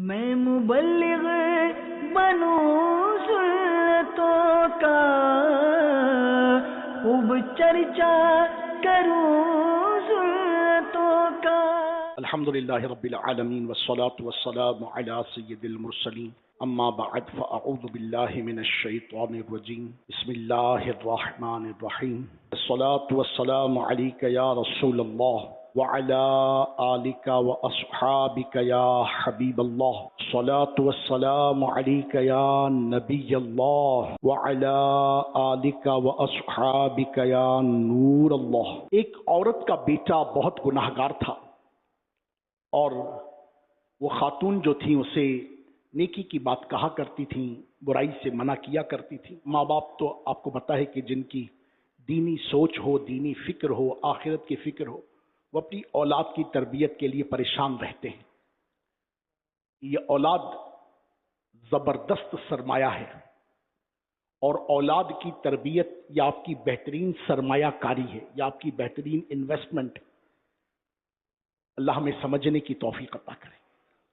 میں مبلغ بنوں سنتوں کا، خوب چرچا کروں سنتوں کا۔ الحمدللہ رب العالمین والصلاة والسلام علی سید المرسلین، اما بعد فاعوذ باللہ من الشیطان الرجیم، بسم اللہ الرحمن الرحیم۔ الصلاة والسلام علیک یا رسول اللہ وعلى آلك وأصحابك يا حبيب الله، الصلاة والسلام عليك يا نبي الله وعلى آلك وأصحابك يا نور الله۔ ایک عورت کا بیٹا بہت گناہگار تھا، اور وہ خاتون جو تھیں اسے نیکی کی بات کہا کرتی تھیں، برائی سے منع کیا کرتی تھیں۔ ماں باپ تو آپ کو پتہ ہے کہ جن کی دینی سوچ ہو، دینی فکر ہو، آخرت کی فکر ہو، وہ اپنی اولاد کی تربیت کے لیے پریشان رہتے ہیں۔ یہ اولاد زبردست سرمایہ ہے، اور اولاد کی تربیت یا آپ کی بہترین سرمایہ کاری ہے، یا آپ کی بہترین انویسٹمنٹ۔ اللہ ہمیں سمجھنے کی توفیق عطا کرے۔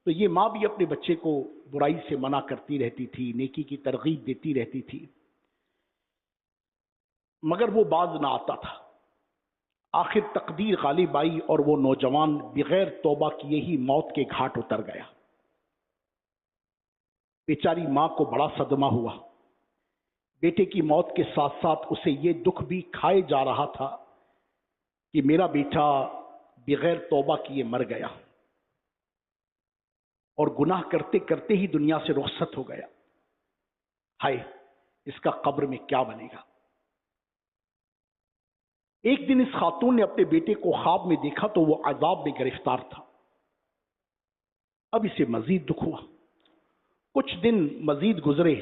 تو یہ ماں بھی اپنے بچے کو برائی سے منع کرتی رہتی تھی، نیکی کی ترغیب دیتی رہتی تھی، مگر وہ باز نہ آتا تھا۔ آخر تقدیر غالب آئی اور وہ نوجوان بغیر توبہ کیے ہی موت کے گھاٹ اتر گیا۔ بیچاری ماں کو بڑا صدمہ ہوا۔ بیٹے کی موت کے ساتھ ساتھ اسے یہ دکھ بھی کھائے جا رہا تھا کہ میرا بیٹا بغیر توبہ کیے مر گیا، اور گناہ کرتے کرتے ہی دنیا سے رخصت ہو گیا۔ ہائے، اس کا قبر میں کیا بنے گا؟ ایک دن اس خاتون نے اپنے بیٹے کو خواب میں دیکھا تو وہ عذاب میں گرفتار تھا۔ اب اسے مزید دکھ ہوا۔ کچھ دن مزید گزرے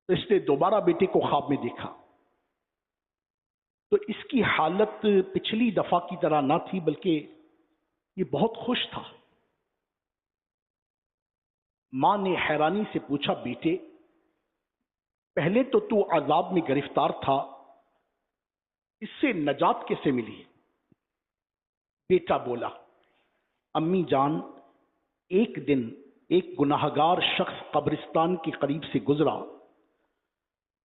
تو اس نے دوبارہ بیٹے کو خواب میں دیکھا، تو اس کی حالت پچھلی دفعہ کی طرح نہ تھی، بلکہ یہ بہت خوش تھا۔ ماں نے حیرانی سے پوچھا، بیٹے پہلے تو عذاب میں گرفتار تھا، اس سے نجات کیسے ملی؟ بیٹا بولا، امی جان، ایک دن ایک گناہگار شخص قبرستان کے قریب سے گزرا۔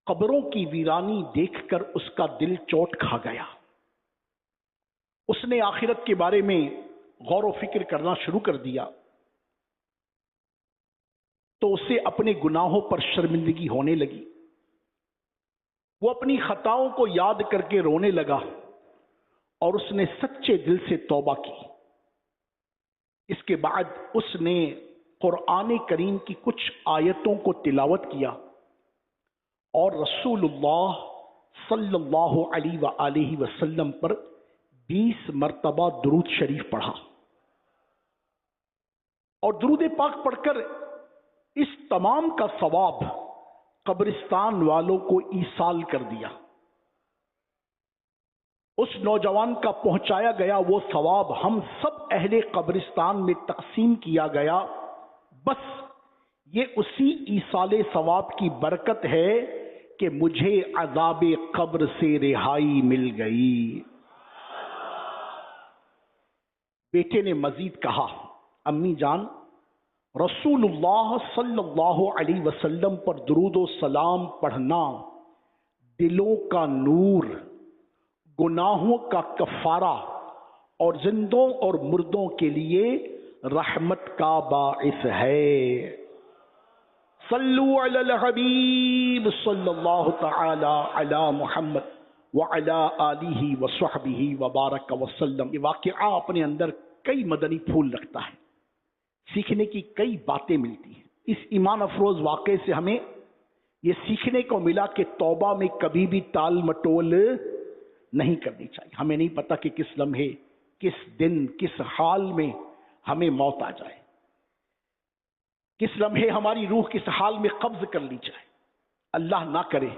قبروں کی ویرانی دیکھ کر اس کا دل چوٹ کھا گیا۔ اس نے آخرت کے بارے میں غور و فکر کرنا شروع کر دیا، تو اسے اپنے گناہوں پر شرمندگی ہونے لگی۔ وہ اپنی خطاؤں کو یاد کر کے رونے لگا، اور اس نے سچے دل سے توبہ کی۔ اس کے بعد اس نے قرآن کریم کی کچھ آیتوں کو تلاوت کیا، اور رسول اللہ صلی اللہ علیہ وآلہ وسلم پر 20 مرتبہ درود شریف پڑھا، اور درود پاک پڑھ کر اس تمام کا ثواب قبرستان والوں کو ایصال کر دیا۔ اس نوجوان کا پہنچایا گیا وہ ثواب ہم سب اہل قبرستان میں تقسیم کیا گیا۔ بس یہ اسی ایصال ثواب کی برکت ہے کہ مجھے عذاب قبر سے رہائی مل گئی۔ بیٹے نے مزید کہا، امی جان، رسول اللہ صلی اللہ علیہ وسلم پر درود و سلام پڑھنا دلوں کا نور، گناہوں کا کفارہ، اور زندوں اور مردوں کے لیے رحمت کا باعث ہے۔ صلو علی الحبیب صلی اللہ تعالی علی محمد وعلی آلہ وصحبہ وبارک وسلم۔ یہ واقعہ اپنے اندر کئی مدنی پھول رکھتا ہے، سیکھنے کی کئی باتیں ملتی ہیں۔ اس ایمان افروز واقعے سے ہمیں یہ سیکھنے کو ملا کہ توبہ میں کبھی بھی ٹال مٹول نہیں کرنی چاہیے۔ ہمیں نہیں پتہ کہ کس لمحے، کس دن، کس حال میں ہمیں موت آ جائے، کس لمحے ہماری روح کس حال میں قبض کر لی جائے۔ اللہ نہ کرے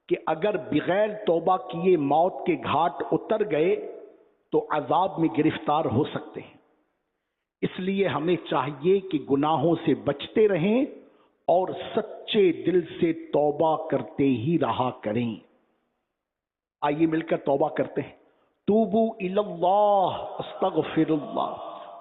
کہ اگر بغیر توبہ کیے موت کے گھاٹ اتر گئے تو عذاب میں گرفتار ہو سکتے ہیں۔ اس لیے ہمیں چاہیے کہ گناہوں سے بچتے رہیں اور سچے دل سے توبہ کرتے ہی رہا کریں۔ آئیے مل کر توبہ کرتے ہیں۔ توبوا الی اللہ، استغفر اللہ،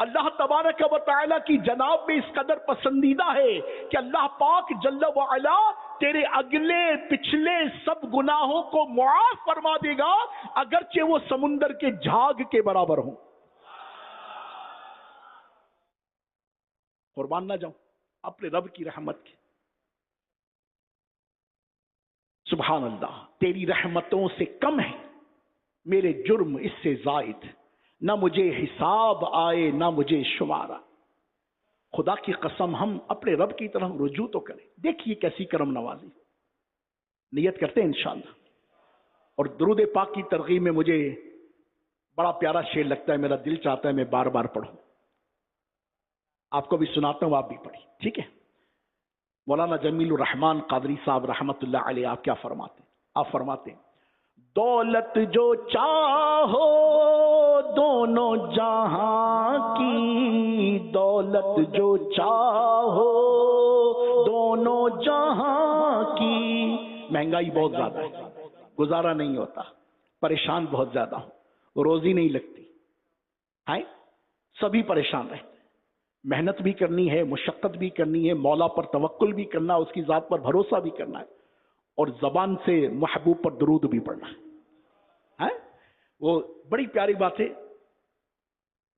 اللہ تبارک و تعالیٰ کی جناب میں اس قدر پسندیدہ ہے کہ اللہ پاک جل وعلا تیرے اگلے پچھلے سب گناہوں کو معاف فرما دے گا، اگرچہ وہ سمندر کے جھاگ کے برابر ہوں۔ قربان نہ جاؤں اپنے رب کی رحمت کی۔ سبحان اللہ، تیری رحمتوں سے کم ہے میرے جرم اس سے زائد، نہ مجھے حساب آئے نہ مجھے شمارا۔ خدا کی قسم ہم اپنے رب کی طرف رجوع تو کریں، دیکھیے کیسی کرم نوازی۔ نیت کرتے ہیں انشاءاللہ۔ اور درود پاک کی ترغیب میں مجھے بڑا پیارا شعر لگتا ہے، میرا دل چاہتا ہے میں بار بار پڑھوں، آپ کو بھی سناتا ہوں، آپ بھی پڑھیں، ٹھیک ہے؟ مولانا جمیل الرحمان قادری صاحب رحمت اللہ علیہ آپ کیا فرماتے ہیں؟ آپ فرماتے ہیں دولت جو چاہو دونوں جہاں کی، دولت جو چاہو دونوں جہاں کی۔ مہنگائی بہت زیادہ ہے، گزارا نہیں ہوتا، پریشان بہت زیادہ ہوں، روزی نہیں لگتی، سبھی پریشان رہتے، محنت بھی کرنی ہے، مشقت بھی کرنی ہے، مولا پر توکل بھی کرنا ہے، اس کی ذات پر بھروسہ بھی کرنا ہے، اور زبان سے محبوب پر درود بھی پڑھنا ہے۔ وہ بڑی پیاری بات ہے،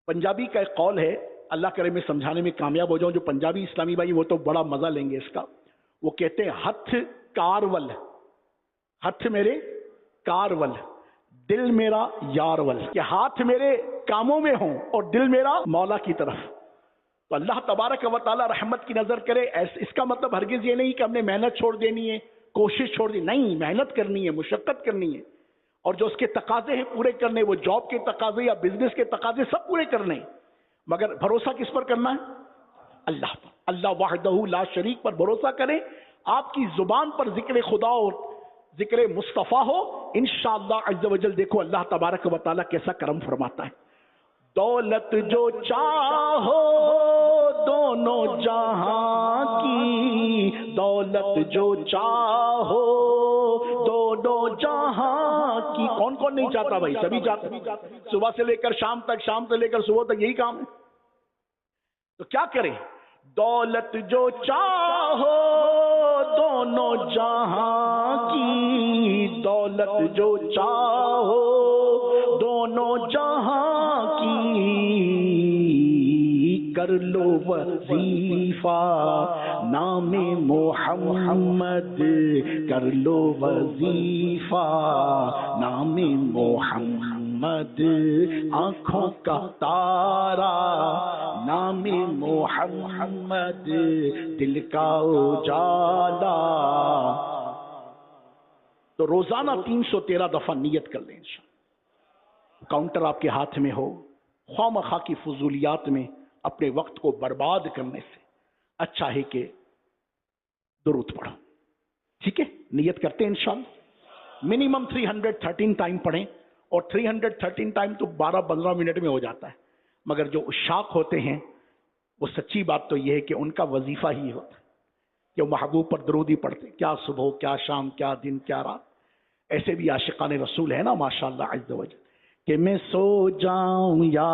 پنجابی کا ایک قول ہے، اللہ کرے میں سمجھانے میں کامیاب ہو جاؤں، جو پنجابی اسلامی بھائی وہ تو بڑا مزہ لیں گے اس کا۔ وہ کہتے ہیں ہتھ کارول، ہتھ میرے کارول، دل میرا یارول، کہ ہاتھ میرے کاموں میں ہوں اور دل میرا مولا کی طرف۔ تو اللہ تبارک و تعالی رحمت کی نظر کرے، اس کا مطلب ہرگز یہ نہیں کہ ہم نے محنت چھوڑ دینی ہے، کوشش چھوڑ دی، نہیں، محنت کرنی ہے، مشقت کرنی ہے، اور جو اس کے تقاضے ہیں پورے کرنے، وہ جاب کے تقاضے یا بزنس کے تقاضے سب پورے کرنے، مگر بھروسہ کس پر کرنا ہے؟ اللہ پر، اللہ وحدہ لا شریک پر بھروسہ کریں۔ آپ کی زبان پر ذکر خدا اور ذکر مصطفیٰ ہو، انشاءاللہ عز و جل دیکھو اللہ تبارک و تعالیٰ کیسا کرم فرماتا ہے۔ دولت جو چاہو دونوں جہاں کی، دولت جو چاہو دونوں جہاں کی۔ کون کون نہیں چاہتا بھائی؟ سبھی چاہتے، صبح سے لے کر شام تک، شام سے لے کر صبح تک یہی کام ہے۔ تو کیا کریں؟ دولت جو چاہو دونوں جہاں کی، دولت جو چاہو دونوں جہاں کی، کر لو وظیفہ نام محمد، کر لو وظیفہ نام محمد، آنکھوں کا تارا نام محمد، دل کا اجالا۔ تو روزانہ 313 دفعہ نیت کر لیں انشاءاللہ۔ کاؤنٹر آپ کے ہاتھ میں ہو، خواہ مخواہ کی فضولیات میں اپنے وقت کو برباد کرنے سے اچھا ہے کہ درود پڑھو، ٹھیک ہے؟ نیت کرتے ہیں انشاءاللہ۔ منیمم 313 ٹائم پڑھیں، اور 313 ٹائم تو 12-15 منٹ میں ہو جاتا ہے، مگر جو عشاق ہوتے ہیں وہ سچی بات تو یہ ہے کہ ان کا وظیفہ ہی ہوتا ہے کہ وہ محبوب پر درود ہی پڑھتے، کیا صبح کیا شام کیا دن کیا رات۔ ایسے بھی عاشقان رسول ہے نا ماشاءاللہ عز و جل، کہ میں سو جاؤں یا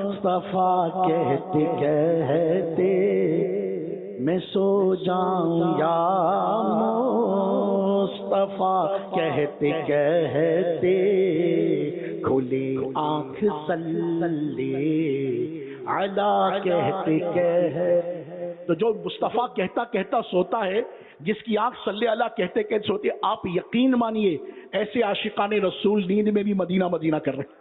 مصطفیٰ کہتے کہتے، میں سو جاؤں یا مصطفیٰ کہتے کہتے، کھلے آنکھ صلی علی کہتے کہتے۔ تو جو مصطفیٰ کہتا کہتا سوتا ہے، جس کی آنکھ صلی اللہ کہتے کہتے سوتی ہے، آپ یقین مانیے ایسے عاشقان رسول نیند میں بھی مدینہ مدینہ کر رہے ہیں۔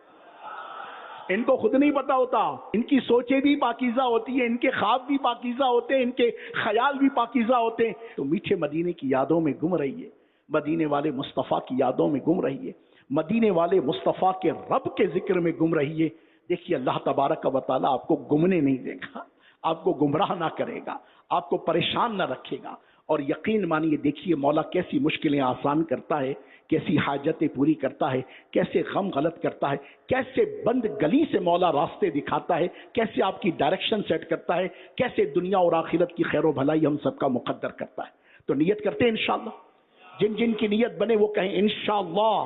ان کو خود نہیں پتا ہوتا، ان کی سوچیں بھی پاکیزہ ہوتی ہیں، ان کے خواب بھی پاکیزہ ہوتے ہیں، ان کے خیال بھی پاکیزہ ہوتے ہیں۔ تو میٹھے مدینے کی یادوں میں گم رہیے، مدینے والے مصطفیٰ کی یادوں میں گم رہیے، مدینے والے مصطفیٰ کے رب کے ذکر میں گم رہیے۔ دیکھیے اللہ تبارک و تعالیٰ آپ کو گمنے نہیں دے گا، آپ کو گمراہ نہ کرے گا، آپ کو پریشان نہ رکھے گا۔ اور یقین مانیے دیکھیے مولا کیسی مشکلیں آسان کرتا ہے، کیسی حاجتیں پوری کرتا ہے، کیسے غم غلط کرتا ہے، کیسے بند گلی سے مولا راستے دکھاتا ہے، کیسے آپ کی ڈائریکشن سیٹ کرتا ہے، کیسے دنیا اور آخرت کی خیر و بھلائی ہم سب کا مقدر کرتا ہے۔ تو نیت کرتے ہیں انشاءاللہ، جن جن کی نیت بنے وہ کہیں انشاءاللہ۔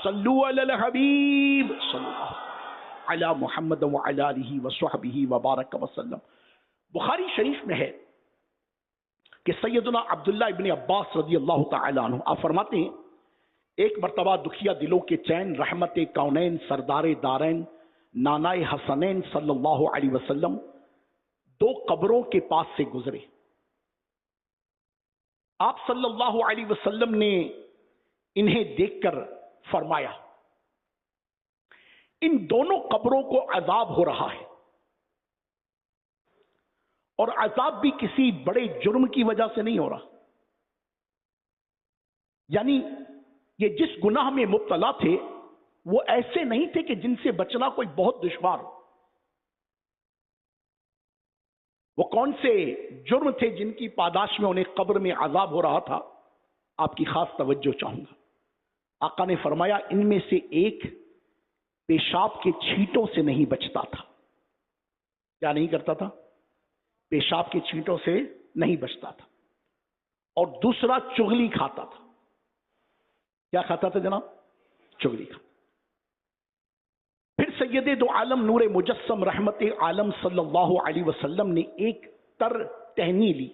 صلو علی الحبیب صلی اللہ علی محمد وعلی آلہ وصحبہ وبارک وسلم. بخاری شریف میں ہے کہ سیدنا عبداللہ ابن عباس رضی اللہ تعالی عنہ آپ فرماتے ہیں ایک مرتبہ دکھیا دلوں کے چین رحمت کونین سردار دارین نانائے حسنین صلی اللہ علیہ وسلم دو قبروں کے پاس سے گزرے. آپ صلی اللہ علیہ وسلم نے انہیں دیکھ کر فرمایا ان دونوں قبروں کو عذاب ہو رہا ہے، اور عذاب بھی کسی بڑے جرم کی وجہ سے نہیں ہو رہا. یعنی یہ جس گناہ میں مبتلا تھے وہ ایسے نہیں تھے کہ جن سے بچنا کوئی بہت دشوار ہو. وہ کون سے جرم تھے جن کی پاداش میں انہیں قبر میں عذاب ہو رہا تھا؟ آپ کی خاص توجہ چاہوں گا. آقا نے فرمایا ان میں سے ایک پیشاب کے چھینٹوں سے نہیں بچتا تھا. کیا نہیں کرتا تھا؟ پیشاب کے چھینٹوں سے نہیں بچتا تھا. اور دوسرا چغلی کھاتا تھا. کیا کھاتا تھا جناب؟ چغلی کھاتا. پھر سید دو عالم نور مجسم رحمت عالم صلی اللہ علیہ وسلم نے ایک تر ٹہنی لی،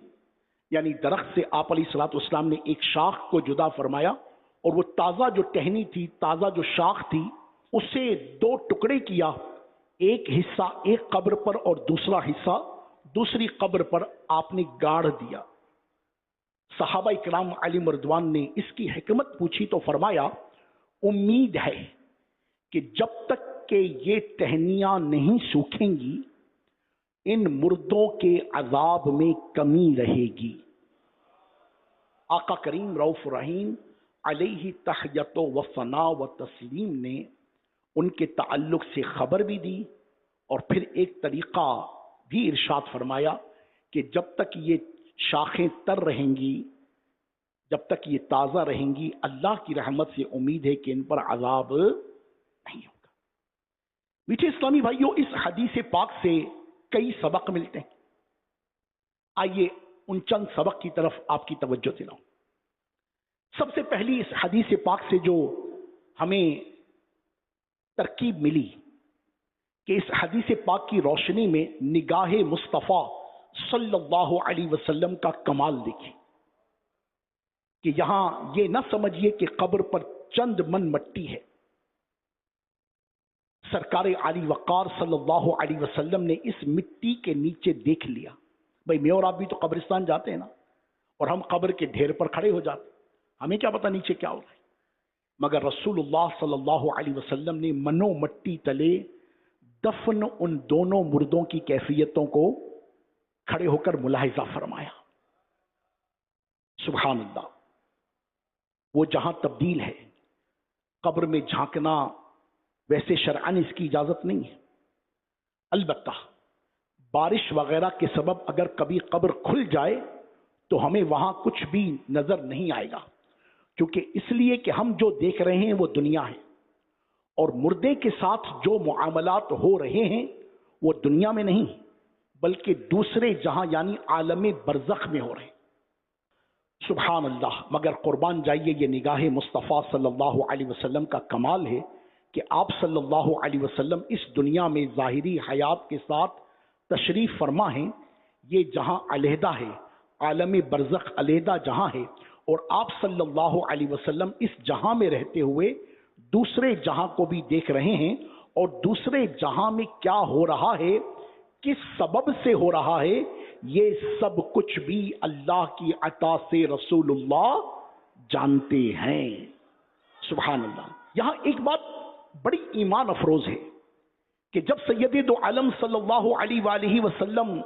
یعنی درخت سے آپ علیہ الصلوۃ والسلام نے ایک شاخ کو جدا فرمایا اور وہ تازہ جو ٹہنی تھی، تازہ جو شاخ تھی، اسے دو ٹکڑے کیا، ایک حصہ ایک قبر پر اور دوسرا حصہ دوسری قبر پر آپ نے گاڑ دیا. صحابہ کرام علیہم رضوان نے اس کی حکمت پوچھی تو فرمایا امید ہے کہ جب تک کہ یہ ٹہنیاں نہیں سوکھیں گی ان مردوں کے عذاب میں کمی رہے گی. آقا کریم رؤوف رحیم علیہ تحیت و ثنا و تسلیم نے ان کے تعلق سے خبر بھی دی اور پھر ایک طریقہ بھی ارشاد فرمایا کہ جب تک یہ شاخیں تر رہیں گی، جب تک یہ تازہ رہیں گی، اللہ کی رحمت سے امید ہے کہ ان پر عذاب نہیں ہوگا. میٹھے اسلامی بھائیوں، اس حدیث پاک سے کئی سبق ملتے ہیں. آئیے ان چند سبق کی طرف آپ کی توجہ دلاؤں. سب سے پہلی اس حدیث پاک سے جو ہمیں ترکیب ملی کہ اس حدیث پاک کی روشنی میں نگاہ مصطفیٰ صلی اللہ علیہ وسلم کا کمال دیکھیں کہ یہاں یہ نہ سمجھیے کہ قبر پر چند من مٹی ہے. سرکار علی وقار صلی اللہ علیہ وسلم نے اس مٹی کے نیچے دیکھ لیا. بھائی میں اور آپ بھی تو قبرستان جاتے ہیں نا، اور ہم قبر کے ڈھیر پر کھڑے ہو جاتے، ہمیں کیا پتا نیچے کیا ہو رہا ہے. مگر رسول اللہ صلی اللہ علیہ وسلم نے منو مٹی تلے دفن ان دونوں مردوں کی کیفیتوں کو کھڑے ہو کر ملاحظہ فرمایا. سبحان اللہ. وہ جہاں تبدیل ہے، قبر میں جھانکنا ویسے شرعاً اس کی اجازت نہیں ہے. البتہ بارش وغیرہ کے سبب اگر کبھی قبر کھل جائے تو ہمیں وہاں کچھ بھی نظر نہیں آئے گا، کیونکہ اس لیے کہ ہم جو دیکھ رہے ہیں وہ دنیا ہے، اور مردے کے ساتھ جو معاملات ہو رہے ہیں وہ دنیا میں نہیں بلکہ دوسرے جہاں یعنی عالم برزخ میں ہو رہے ہیں. سبحان اللہ. مگر قربان جائیے یہ نگاہ مصطفیٰ صلی اللہ علیہ وسلم کا کمال ہے کہ آپ صلی اللہ علیہ وسلم اس دنیا میں ظاہری حیات کے ساتھ تشریف فرما ہیں. یہ جہاں علیحدہ ہے، عالم برزخ علیحدہ جہاں ہے، اور آپ صلی اللہ علیہ وسلم اس جہاں میں رہتے ہوئے دوسرے جہاں کو بھی دیکھ رہے ہیں، اور دوسرے جہاں میں کیا ہو رہا ہے، کس سبب سے ہو رہا ہے، یہ سب کچھ بھی اللہ کی عطا سے رسول اللہ جانتے ہیں. سبحان اللہ. یہاں ایک بات بڑی ایمان افروز ہے کہ جب سید دو عالم صلی اللہ علیہ وآلہ وسلم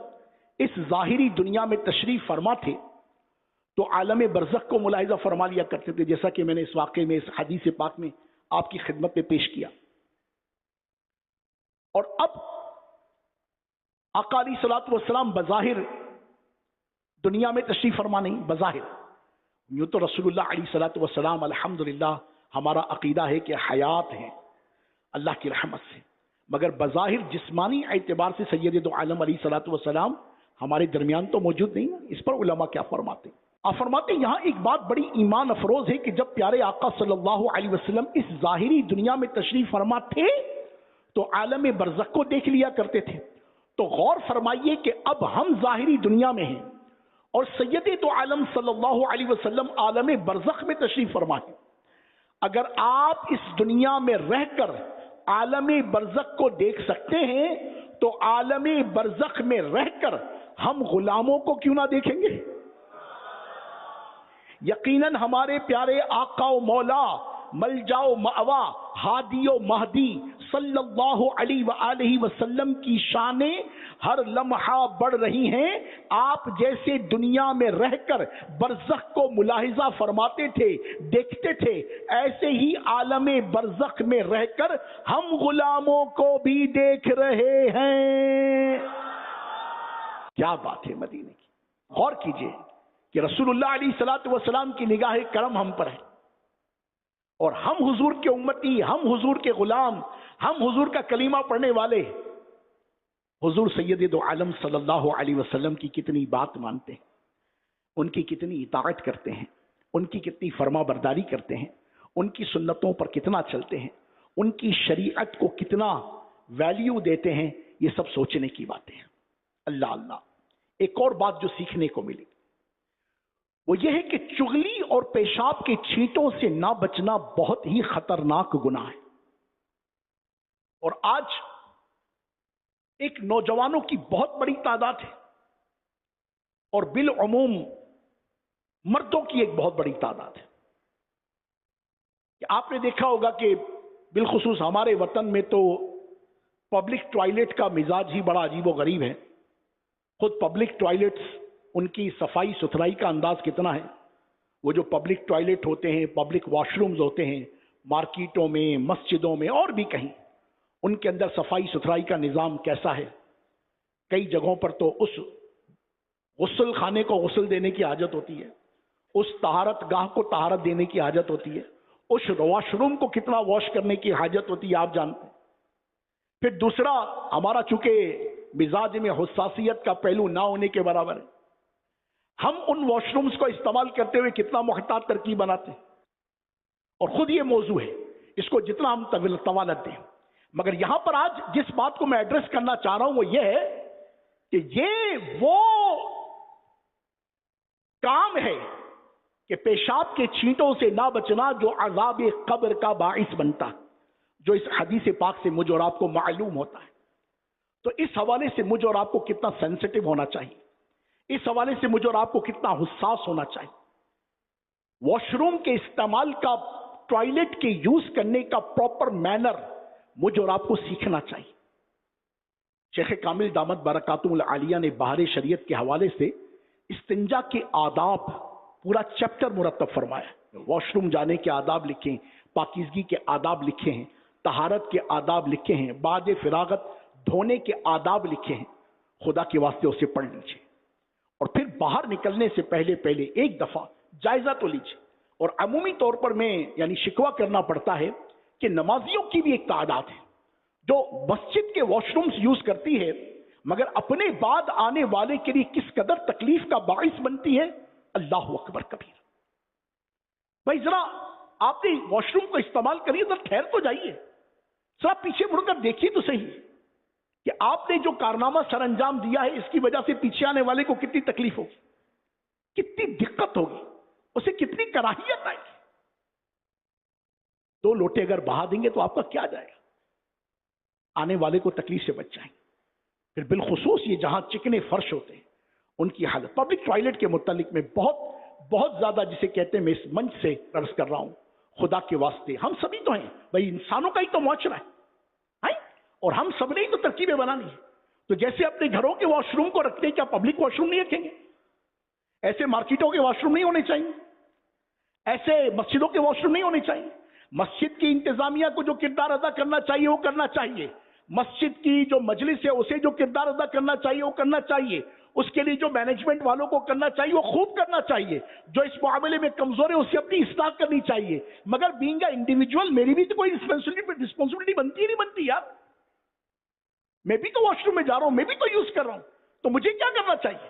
اس ظاہری دنیا میں تشریف فرما تھے تو عالم برزخ کو ملاحظہ فرما لیا کرتے تھے، جیسا کہ میں نے اس واقعے میں اس حدیث پاک میں آپ کی خدمت میں پیش کیا. اور اب آقا علیہ الصلوۃ والسلام بظاہر دنیا میں تشریف فرما نہیں، بظاہر یوں تو رسول اللہ علیہ الصلوۃ والسلام الحمدللہ ہمارا عقیدہ ہے کہ حیات ہیں اللہ کی رحمت سے، مگر بظاہر جسمانی اعتبار سے سید دو عالم علیہ الصلوۃ والسلام ہمارے درمیان تو موجود نہیں. اس پر علماء کیا فرماتے ہیں؟ آپ فرماتے ہیں یہاں ایک بات بڑی ایمان افروز ہے کہ جب پیارے آقا صلی اللہ علیہ وسلم اس ظاہری دنیا میں تشریف فرما تھے تو عالم برزخ کو دیکھ لیا کرتے تھے. تو غور فرمائیے کہ اب ہم ظاہری دنیا میں ہیں اور سید تو عالم صلی اللہ علیہ وسلم عالم برزخ میں تشریف فرما ہے. اگر آپ اس دنیا میں رہ کر عالم برزخ کو دیکھ سکتے ہیں تو عالم برزخ میں رہ کر ہم غلاموں کو کیوں نہ دیکھیں گے؟ یقیناً ہمارے پیارے آقا و مولا ملجا و مأوا ہادی و مہدی صلی اللہ علیہ وآلہ وسلم کی شانیں ہر لمحہ بڑھ رہی ہیں. آپ جیسے دنیا میں رہ کر برزخ کو ملاحظہ فرماتے تھے، دیکھتے تھے، ایسے ہی عالم برزخ میں رہ کر ہم غلاموں کو بھی دیکھ رہے ہیں. کیا بات ہے مدینے کی. غور کیجئے کہ رسول اللہ علیہ الصلوۃ والسلام کی نگاہ کرم ہم پر ہے اور ہم حضور کے امتی، ہم حضور کے غلام، ہم حضور کا کلمہ پڑھنے والے حضور سید دو عالم صلی اللہ علیہ وسلم کی کتنی بات مانتے ہیں، ان کی کتنی اطاعت کرتے ہیں، ان کی کتنی فرما برداری کرتے ہیں، ان کی سنتوں پر کتنا چلتے ہیں، ان کی شریعت کو کتنا ویلیو دیتے ہیں. یہ سب سوچنے کی باتیں ہیں. اللہ اللہ. ایک اور بات جو سیکھنے کو ملی وہ یہ ہے کہ چغلی اور پیشاب کے چھینٹوں سے نہ بچنا بہت ہی خطرناک گناہ ہے. اور آج ایک نوجوانوں کی بہت بڑی تعداد ہے اور بالعموم مردوں کی ایک بہت بڑی تعداد ہے. آپ نے دیکھا ہوگا کہ بالخصوص ہمارے وطن میں تو پبلک ٹوائلٹ کا مزاج ہی بڑا عجیب و غریب ہے. خود پبلک ٹوائلٹس، ان کی صفائی ستھرائی کا انداز کتنا ہے. وہ جو پبلک ٹوائلٹ ہوتے ہیں، پبلک واش رومز ہوتے ہیں مارکیٹوں میں، مسجدوں میں اور بھی کہیں، ان کے اندر صفائی ستھرائی کا نظام کیسا ہے. کئی جگہوں پر تو اس غسل خانے کو غسل دینے کی حاجت ہوتی ہے، اس طہارت گاہ کو طہارت دینے کی حاجت ہوتی ہے، اس واش روم کو کتنا واش کرنے کی حاجت ہوتی ہے آپ جانتے ہیں. پھر دوسرا، ہمارا چونکہ مزاج میں حساسیت کا پہلو نہ ہونے کے برابر ہے، ہم ان واش رومز کو استعمال کرتے ہوئے کتنا محتاط ترکیب بناتے ہیں. اور خود یہ موضوع ہے، اس کو جتنا ہم طوالت دیں. مگر یہاں پر آج جس بات کو میں ایڈریس کرنا چاہ رہا ہوں وہ یہ ہے کہ یہ وہ کام ہے کہ پیشاب کے چھینٹوں سے نہ بچنا جو عذاب قبر کا باعث بنتا، جو اس حدیث پاک سے مجھ اور آپ کو معلوم ہوتا ہے. تو اس حوالے سے مجھ اور آپ کو کتنا سینسٹیو ہونا چاہیے، اس حوالے سے مجھ اور آپ کو کتنا حساس ہونا چاہیے. واش روم کے استعمال کا، ٹوائلٹ کے یوز کرنے کا پراپر مینر مجھ اور آپ کو سیکھنا چاہیے. شیخ کامل دامت برکاتہ العالیہ نے بہار شریعت کے حوالے سے استنجا کے آداب پورا چیپٹر مرتب فرمایا. واش روم جانے کے آداب لکھے ہیں، پاکیزگی کے آداب لکھے ہیں، طہارت کے آداب لکھے ہیں، بعد فراغت دھونے کے آداب لکھے ہیں. خدا کے واسطے اسے پڑھ لیجئے اور پھر باہر نکلنے سے پہلے ایک دفعہ جائزہ تو لیجئے. اور عمومی طور پر میں شکوہ کرنا پڑتا ہے کہ نمازیوں کی بھی ایک تعداد ہے جو مسجد کے واش رومز یوز کرتی ہے مگر اپنے بعد آنے والے کے لیے کس قدر تکلیف کا باعث بنتی ہے. اللہ اکبر کبیر. بھائی ذرا آپ نے واش روم کو استعمال کریے، ذرا ٹھہر تو جائیے، ذرا پیچھے مڑ کر دیکھیے تو صحیح کہ آپ نے جو کارنامہ سر انجام دیا ہے اس کی وجہ سے پیچھے آنے والے کو کتنی تکلیف ہوگی، کتنی دقت ہوگی، اسے کتنی کراہیت آئے گی. 2 لوٹے اگر بہا دیں گے تو آپ کا کیا جائے گا، آنے والے کو تکلیف سے بچ جائیں گے. پھر بالخصوص یہ جہاں چکنے فرش ہوتے ہیں ان کی حالت. پبلک ٹوائلٹ کے متعلق میں بہت زیادہ جسے کہتے ہیں میں اس منچ سے عرض کر رہا ہوں، خدا کے واسطے ہم سبھی تو ہیں بھائی، انسانوں کا ہی تو معاشرہ ہے اور ہم سب نے ہی تو ترکیبیں بنانی ہیں. تو جیسے اپنے گھروں کے واش روم کو رکھتے ہیں، کیا پبلک واش روم نہیں رکھیں گے؟ ایسے مارکیٹوں کے واش روم نہیں ہونے چاہیے، ایسے مسجدوں کے واش روم نہیں ہونے چاہیے. مسجد کی انتظامیہ کو جو کردار ادا کرنا چاہیے وہ کرنا چاہیے، مسجد کی جو مجلس ہے اسے جو کردار ادا کرنا چاہیے وہ کرنا چاہیے، اس کے لیے جو مینجمنٹ والوں کو کرنا چاہیے وہ خوب کرنا چاہیے، جو اس معاملے میں کمزور ہے اسے اپنی اصلاح کرنی چاہیے. مگر بینگ اے انڈیویجول میری بھی تو کوئی رسپانسبلٹی بنتی ہی نہیں بنتی یار. میں بھی تو واش روم میں جا رہا ہوں، میں بھی تو یوز کر رہا ہوں، تو مجھے کیا کرنا چاہیے.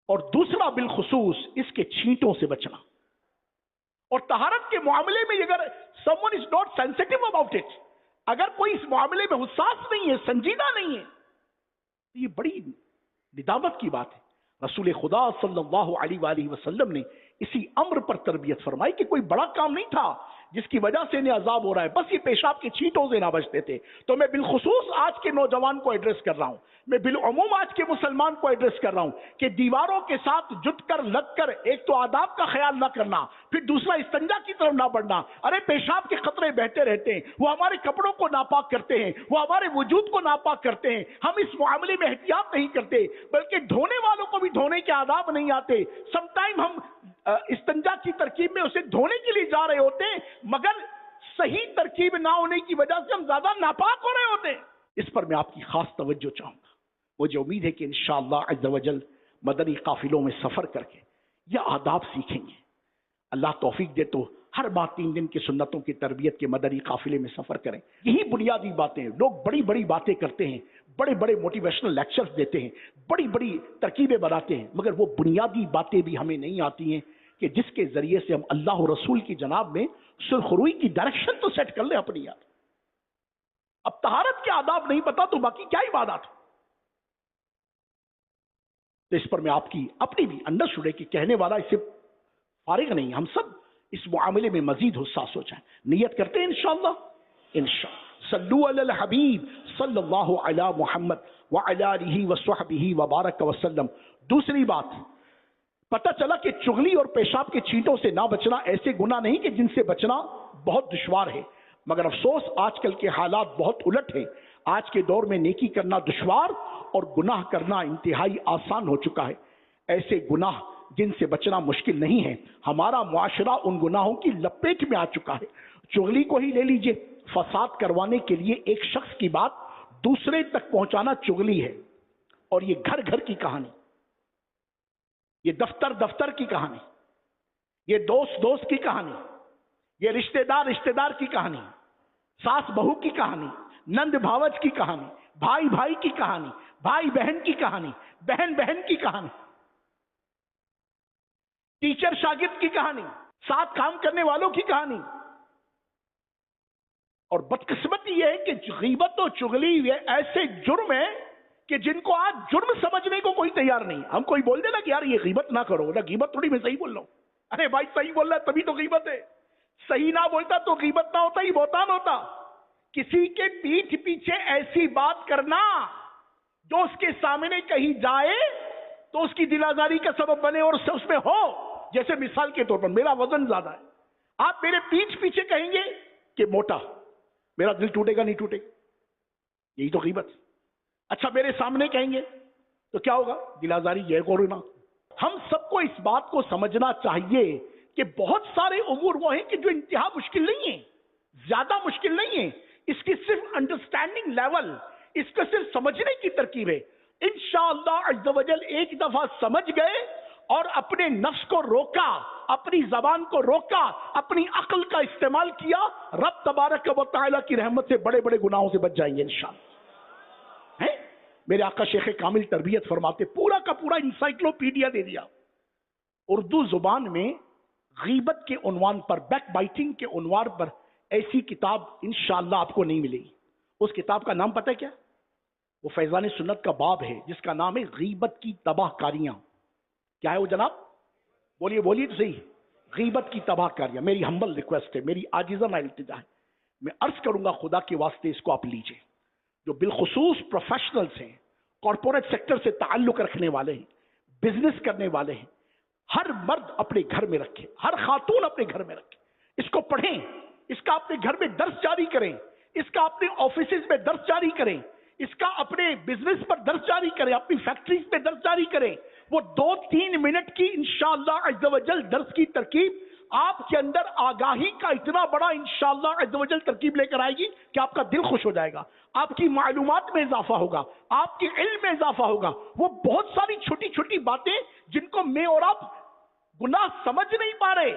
اور دوسرا بالخصوص اس کے چھینٹوں سے بچنا. اور طہارت کے معاملے میں اگر someone is not sensitive about it, اگر کوئی اس معاملے میں حساس نہیں ہے، سنجیدہ نہیں ہے، تو یہ بڑی ندامت کی بات ہے۔ رسول خدا صلی اللہ علیہ وآلہ وسلم نے اسی امر پر تربیت فرمائی کہ کوئی بڑا کام نہیں تھا جس کی وجہ سے انہیں عذاب ہو رہا ہے، بس یہ پیشاب کی چھینٹوں سے نہ بچتے تھے۔ تو میں بالخصوص آج کے نوجوان کو ایڈریس کر رہا ہوں، میں بالعموم آج کے مسلمان کو ایڈریس کر رہا ہوں کہ دیواروں کے ساتھ جت کر لگ کر ایک تو آداب کا خیال نہ کرنا، پھر دوسرا استنجا کی طرف نہ بڑھنا۔ ارے پیشاب کے قطرے بہتے رہتے ہیں، وہ ہمارے کپڑوں کو ناپاک کرتے ہیں، وہ ہمارے وجود کو ناپاک کرتے ہیں، ہم اس معاملے میں احتیاط نہیں کرتے، بلکہ دھونے والوں کو بھی دھونے کے آداب نہیں آتے۔ سم ٹائم ہم استنجا کی ترکیب میں اسے دھونے کے لیے جا رہے ہوتے ہیں، مگر صحیح ترکیب نہ ہونے کی وجہ سے ہم زیادہ ناپاک ہو رہے ہوتے ہیں۔ اس پر میں آپ کی خاص توجہ چاہوں گا۔ مجھے امید ہے کہ انشاءاللہ عز و جل مدنی قافلوں میں سفر کر کے یہ آداب سیکھیں گے۔ اللہ توفیق دے تو ہر ماہ 3 دن کی سنتوں کی تربیت کے مدنی قافلے میں سفر کریں۔ یہی بنیادی باتیں، لوگ بڑی بڑی باتیں کرتے ہیں، بڑے بڑے موٹیویشنل لیکچرز دیتے ہیں، بڑی بڑی ترکیبیں بناتے ہیں، مگر وہ بنیادی باتیں بھی ہمیں نہیں آتی ہیں کہ جس کے ذریعے سے ہم اللہ و رسول کی جناب میں سرخروئی کی ڈائریکشن تو سیٹ کر لیں اپنی یاد۔ اب طہارت کے آداب نہیں پتا تو باقی کیا عبادات؟ تو اس پر میں آپ کی اپنی بھی انڈرسٹوڈ ہے کہ کہنے والا اس سے فارغ نہیں، ہم سب اس معاملے میں مزید حساس ہو جائیں۔ نیت کرتے ہیں انشاءاللہ، انشاءاللہ۔ صلو علی الحبیب صلی اللہ علی محمد وعلی آلہ وصحبہ وبارک وسلم۔ دوسری بات، پتہ چلا کہ چغلی اور پیشاب کے چھینٹوں سے نہ بچنا ایسے گناہ نہیں کہ جن سے بچنا بہت دشوار ہے، مگر افسوس آج کل کے حالات بہت الٹ ہیں۔ آج کے دور میں نیکی کرنا دشوار اور گناہ کرنا انتہائی آسان ہو چکا ہے۔ ایسے گناہ جن سے بچنا مشکل نہیں ہے، ہمارا معاشرہ ان گناہوں کی لپیٹ میں آ چکا ہے۔ چغلی کو ہی لے لیجئے، فساد کروانے کے لیے ایک شخص کی بات دوسرے تک پہنچانا چغلی ہے، اور یہ گھر گھر کی کہانی، یہ دفتر دفتر کی کہانی، یہ دوست دوست کی کہانی، یہ رشتہ دار کی کہانی، ساس بہو کی کہانی، نند بھاوج کی کہانی، بھائی بھائی کی کہانی، بھائی بہن کی کہانی، بہن بہن کی کہانی، ٹیچر شاگرد کی کہانی، ساتھ کام کرنے والوں کی کہانی۔ اور بدقسمتی یہ ہے کہ غیبت و چغلی یہ ایسے جرم ہیں کہ جن کو آج جرم سمجھنے کو کوئی تیار نہیں۔ ہم کوئی بول دے نا کہ یار یہ غیبت نہ کرو، نہ غیبت تھوڑی میں صحیح بول رہا ہوں، ارے بھائی صحیح بول رہا ہے تبھی تو غیبت ہے، صحیح نہ بولتا تو غیبت نہ ہوتا، ہی بہتان ہوتا۔ کسی کے پیٹھ پیچھے ایسی بات کرنا جو اس کے سامنے کہیں جائے تو اس کی دل آزاری کا سبب بنے اور اس میں ہو، جیسے مثال کے طور پر میرا وزن زیادہ ہے، آپ میرے پیٹھ پیچھے کہیں گے کہ موٹا، میرا دل ٹوٹے گا نہیں ٹوٹے گا؟ یہی تو غیبت۔ اچھا میرے سامنے کہیں گے تو کیا ہوگا؟ دل آزاری، یہ رونا۔ ہم سب کو اس بات کو سمجھنا چاہیے کہ بہت سارے امور وہ ہیں کہ جو انتہا مشکل نہیں ہیں، زیادہ مشکل نہیں ہیں، اس کی صرف انڈرسٹینڈنگ لیول، اس کو صرف سمجھنے کی ترکیب ہے۔ انشاءاللہ عز و جل ایک دفعہ سمجھ گئے اور اپنے نفس کو روکا، اپنی زبان کو روکا، اپنی عقل کا استعمال کیا، رب تبارک و تعالیٰ کی رحمت سے بڑے بڑے گناہوں سے بچ جائیں گے انشاءاللہ۔ میرے آقا شیخ کامل تربیت فرماتے، پورا کا پورا انسائکلوپیڈیا دے دیا اردو زبان میں غیبت کے عنوان پر، بیک بائٹنگ کے عنوان پر۔ ایسی کتاب انشاءاللہ آپ کو نہیں ملے گی۔ اس کتاب کا نام پتہ ہے کیا؟ وہ فیضان سنت کا باب ہے جس کا نام ہے غیبت کی تباہ کاریاں۔ کیا ہے وہ جناب؟ بولیے بولیے تو صحیح، غیبت کی تباہ کاریاں۔ میری ہمبل ریکویسٹ ہے، میری عاجزانہ التجا ہے، میں عرض کروں گا خدا کے واسطے اس کو آپ لیجئے، جو بالخصوص پروفیشنلز ہیں، کارپوریٹ سیکٹر سے تعلق رکھنے والے ہیں، بزنس کرنے والے ہیں، ہر مرد اپنے گھر میں رکھے، ہر خاتون اپنے گھر میں رکھے، اس کو پڑھیں، اس کا اپنے گھر میں درس جاری کریں، اس کا اپنے آفیسز میں درس جاری کریں، اس کا اپنے بزنس پر درس جاری کریں، اپنی فیکٹریز پہ درس جاری کریں۔ وہ 2-3 منٹ کی انشاءاللہ عز و جل درس کی ترکیب آپ کے اندر آگاہی کا اتنا بڑا انشاءاللہ عز و جل ترکیب لے کر آئے گی کہ آپ کا دل خوش ہو جائے گا، آپ کی معلومات میں اضافہ ہوگا، آپ کے علم میں اضافہ ہوگا۔ وہ بہت ساری چھوٹی چھوٹی باتیں جن کو میں اور آپ گناہ سمجھ نہیں پا رہے،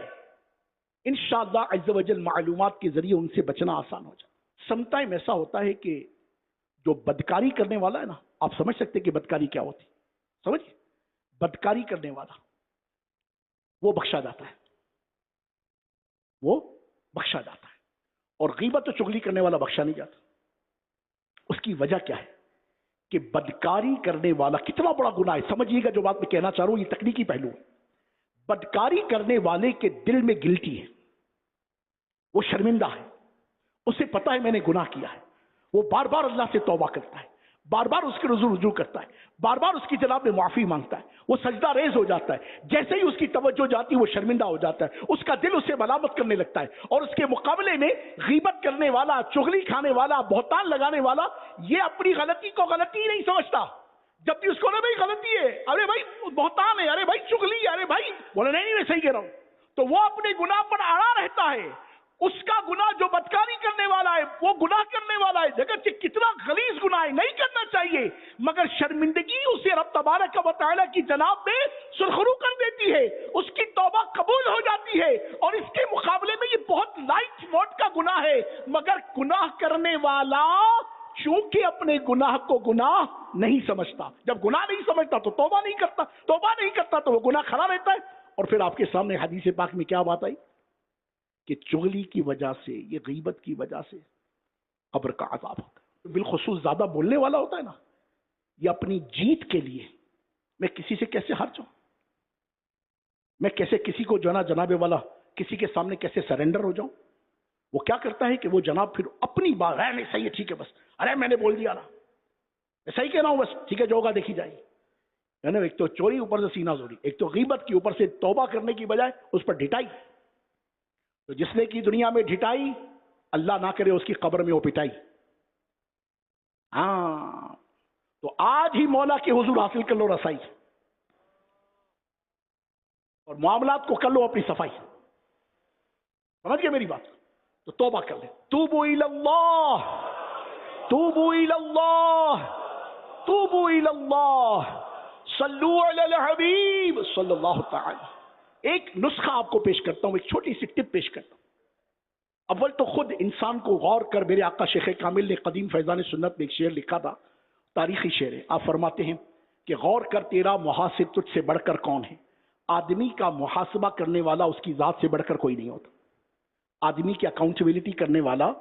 انشاءاللہ عز و جل معلومات کے ذریعے ان سے بچنا آسان ہو جائے۔ سم ٹائم ایسا ہوتا ہے کہ جو بدکاری کرنے والا ہے نا، آپ سمجھ سکتے کہ بدکاری کیا ہوتی، سمجھ؟ بدکاری کرنے والا وہ بخشا جاتا ہے، وہ بخشا جاتا ہے، اور غیبت و چغلی کرنے والا بخشا نہیں جاتا۔ اس کی وجہ کیا ہے کہ بدکاری کرنے والا کتنا بڑا گناہ ہے، سمجھیے گا جو بات میں کہنا چاہ رہا ہوں، یہ تکنیکی پہلو ہے۔ بدکاری کرنے والے کے دل میں گلٹی ہے، وہ شرمندہ ہے، اسے پتا ہے میں نے گناہ کیا ہے، وہ بار بار اللہ سے توبہ کرتا ہے، بار بار اس کے رجوع کرتا ہے، بار بار اس کی جناب میں معافی مانگتا ہے، وہ سجدہ ریز ہو جاتا ہے، جیسے ہی اس کی توجہ جاتی ہے وہ شرمندہ ہو جاتا ہے، اس کا دل اسے ملامت کرنے لگتا ہے، اور اس کے مقابلے میں غیبت کرنے والا، چغلی کھانے والا، بہتان لگانے والا یہ اپنی غلطی کو غلطی ہی نہیں سمجھتا۔ جب بھی اس کو نا بھائی غلطی ہے، ارے بھائی بہتان ہے، ارے بھائی چغلی ہے، ارے بھائی بولے نہیں میں صحیح کہہ رہا ہوں، تو وہ اپنے گناہ پر اڑا رہتا ہے۔ اس کا گناہ جو بدکاری کرنے والا ہے وہ گناہ کرنے والا ہے، جگہ کتنا غلیظ گناہ ہے، نہیں کرنا چاہیے، مگر شرمندگی اسے رب تبارک و تعالی کی جناب میں سرخرو کر دیتی ہے، اس کی توبہ قبول ہو جاتی ہے، اور اس کے مقابلے میں یہ بہت لائٹ موڈ کا گناہ ہے، مگر گناہ کرنے والا چونکہ اپنے گناہ کو گناہ نہیں سمجھتا، جب گناہ نہیں سمجھتا تو توبہ نہیں کرتا، توبہ نہیں کرتا تو وہ گناہ کھڑا رہتا ہے، اور پھر آپ کے سامنے حدیث پاک میں کیا بات آئی کہ چغلی کی وجہ سے، یہ غیبت کی وجہ سے قبر کا عذاب ہوتا ہے۔ بالخصوص زیادہ بولنے والا ہوتا ہے نا، یہ اپنی جیت کے لیے میں کسی سے کیسے ہار جاؤں، میں کیسے کسی کو جو نا جناب والا کسی کے سامنے کیسے سرنڈر ہو جاؤں، وہ کیا کرتا ہے کہ وہ جناب پھر اپنی بات ہے نہیں صحیح ہے ٹھیک ہے بس، ارے میں نے بول دیا نا میں صحیح کہہ رہا ہوں بس ٹھیک ہے جو ہوگا دیکھی جائے گی، ایک تو چوری اوپر سے سینہ زوری، ایک تو غیبت کی اوپر سے توبہ کرنے کی بجائے اس پر ڈٹائی، تو جس نے کی دنیا میں ڈھٹائی اللہ نہ کرے اس کی قبر میں وہ پٹائی۔ ہاں تو آج ہی مولا کے حضور حاصل کر لو رسائی، اور معاملات کو کر لو اپنی صفائی، سمجھ گئے میری بات؟ تو توبہ کر لیں، توبوا الی اللہ، توبوا الی اللہ، توبوا الی اللہ، صلو علی الحبیب صلی اللہ تعالی۔ ایک نسخہ آپ کو پیش کرتا ہوں، ایک چھوٹی سی ٹپ پیش کرتا ہوں۔ اول تو خود انسان کو غور کر، میرے آقا شیخ کامل نے قدیم فیضان سنت میں ایک شعر لکھا تھا، تاریخی شعر ہے، آپ فرماتے ہیں کہ غور کر تیرا محاسب تجھ سے بڑھ کر کون ہے، آدمی کا محاسبہ کرنے والا اس کی ذات سے بڑھ کر کوئی نہیں ہوتا، آدمی کی اکاؤنٹیبلٹی کرنے والا